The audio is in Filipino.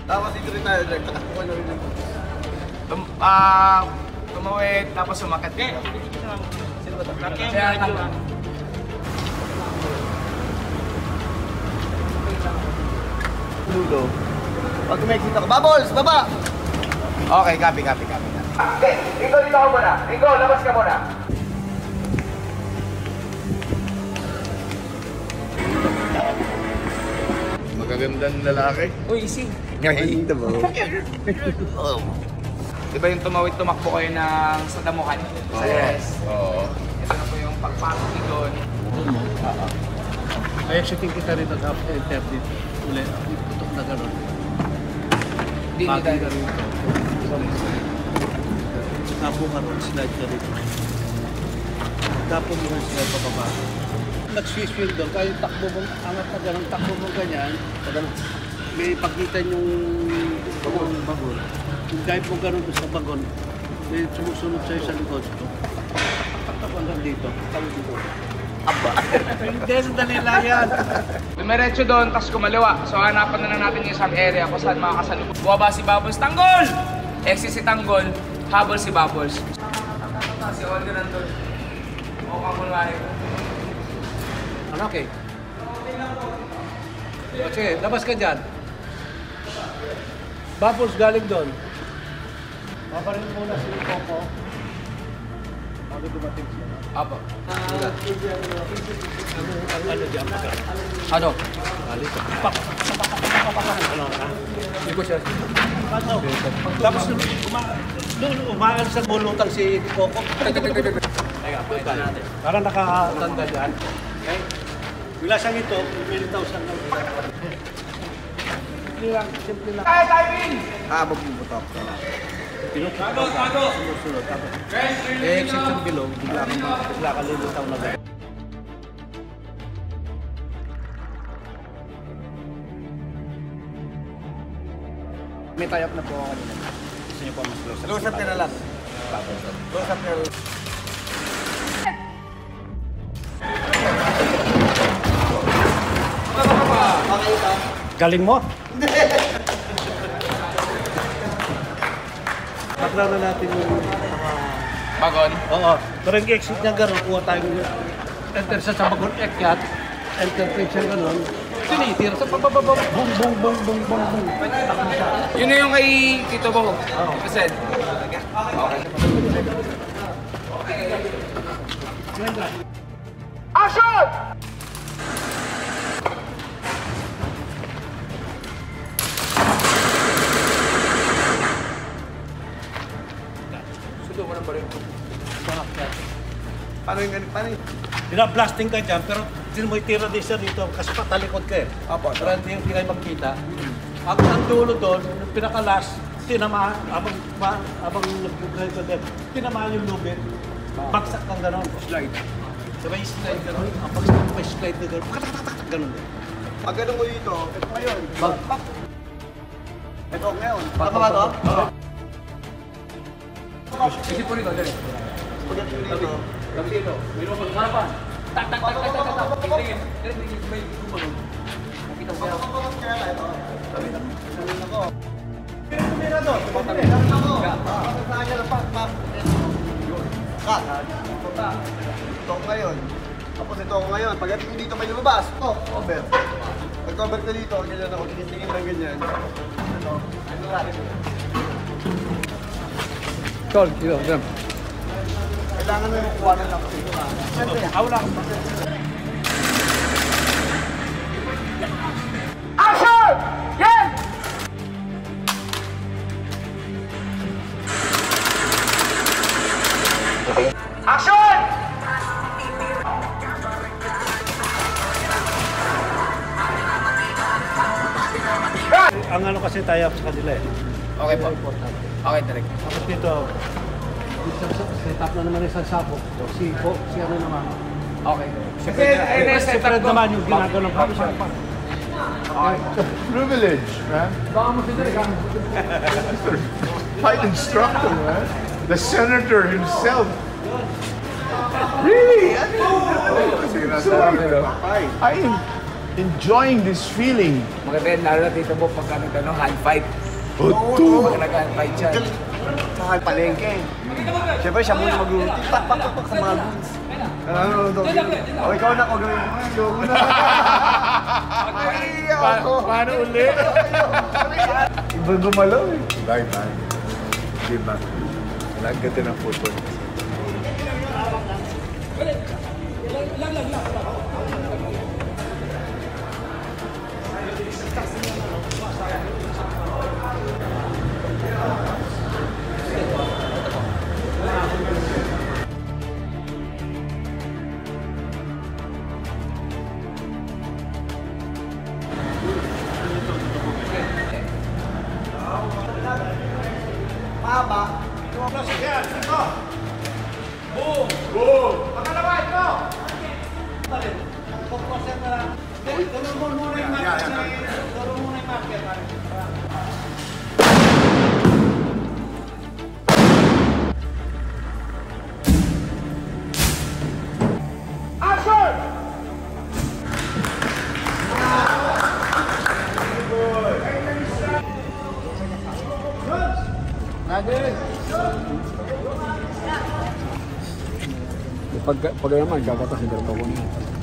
Tapos dito rin tayo, Jack. Tatakbo na rin ito. Tumawid, tapos sumakat dito. Sino ba ito? Kaya tanggal. Ludo. Pag kumekita ka, Bubbles! Baba! Okay, copy. Okay, Ringo, dito ka muna. Ringo, labas ka muna. Magagandang lalaki. Uy, easy. Ngayon ito ba? Di ba yung tumakbo kayo ng sa damuhan? Yes. Oo. Ito na po yung pagpasok ni Don. Ay, actually, kita rin nag-enter dito. Ulit, putok na gano'n. Hindi Bagay tayo. ka rin ito. Tapo ka rin, slide ka rin. Tapo mo rin slide pababa. Nag-swiss wheel doon, kaya yung takbo mo, angat na gano'n, takbo mo ganyan. May pagitan yung bagon. Yung dive mo gano'n doon sa bagon, may sumusunod sa'yo sa likod. Takbo hanggang dito. Takbo dito. Aba! Hindi, sandali lang yan. Dumiretso doon, tapos kumaliwa. So hanapan na lang natin yung isang area kung saan makakasalubong. Buwaba si Bubbles, tanggol! Exit si tanggol, habol si Bubbles. Si Olga nandun. O kakulwari ko. Ano, okay? O, sige, labas ka dyan. Bubbles galing doon. Paparin muna si Coco. Bago dumating siya. Apo. Ano dyan? Ano? Galing ko. Ano? Hindi ko siya. Tapos doon umaan sa bulutang si Coco. Parang nakatanda dyan. Okay? Bila siyang ito, 20,000 lang. Simple lang, simple lang. Kaya diving! Magbubutok. Pinutok ka, sumusunod. Exit yung bilog, bigla ka lilitaw na gano'n. May tie up na po ako kanina. Gusto niyo po mas close up? Close up ka na lang. Close up ka na lang. Okay ka? Galing mo? Pagla na natin yung Bagon? Oo. Pero yung exit niya gano'n, kuha tayo enter sa bagon ekyat, enter siya gano'n, tinitir sa pabababa, bung bung bung bung bung bung. Yun na yung kay Tito Bo. Kasi. Action! Sudo mo ng baril. Paano yung ganit? Paano yung... Blasting ka dyan, pero hindi mo itira din siya dito kasi patalikod ka eh. Apo. Para hindi kayo magkita. Ang dulo doon, yung pinakalas, tinamaan, abang nag-drive ka din, tinamaan yung lubid, bagsak kang gano'n. Slide. Sabay slide gano'n, pag may slide na gano'n, pakatak-tak-tak gano'n din. Pag ganun mo dito, ito ngayon. Bagpak. Ito ngayon. Tama ba ito? Oo. Kasi po rito, dali. Pag ito dito. Gabi dito. May lumang harapan. Tak, tak, tak, tak, tak, tak. Tingin. Tingin. May gumanon. Nakita mo siya. Kaya tayo. Sabi ako. Tumira doon. Ito ngayon. Tapos ito ngayon. Pag ito dito may lumabas. Ito, over. Pag cover ka dito, ganyan ako. Tingin lang ganyan. Ito. Ito natin. Tol, dito, dyan. Kailangan mo yung kuha ng lang. Siyempre, hawla ka pa. Action! Yan! Action! Ang ano kasi tayo sa kanila eh. Okay po. Okay, direct. Tapos dito, set up na naman isang sabok. So, si ano naman. Okay. Si Fred naman yung ginagawa ng pagkakasya. Privilege, man. Fight instructor, man. The senator himself. Really? I mean, enjoying this feeling. Maganda yan, lalo na dito mo pagka hand fight. Oh, Pag nag-hand fight siya. Sa palengke. Siyempre, siya muna mag-routine. Pak sa mga goods. Ano, Dog? O, ikaw na ako gawin. Ikaw na. Ay, ako. Paano uli? Iba gumalaw eh. Bye-bye. Diba? Ang ganda ng football. Mahaba. Pag naman, kakatas ng ko niya.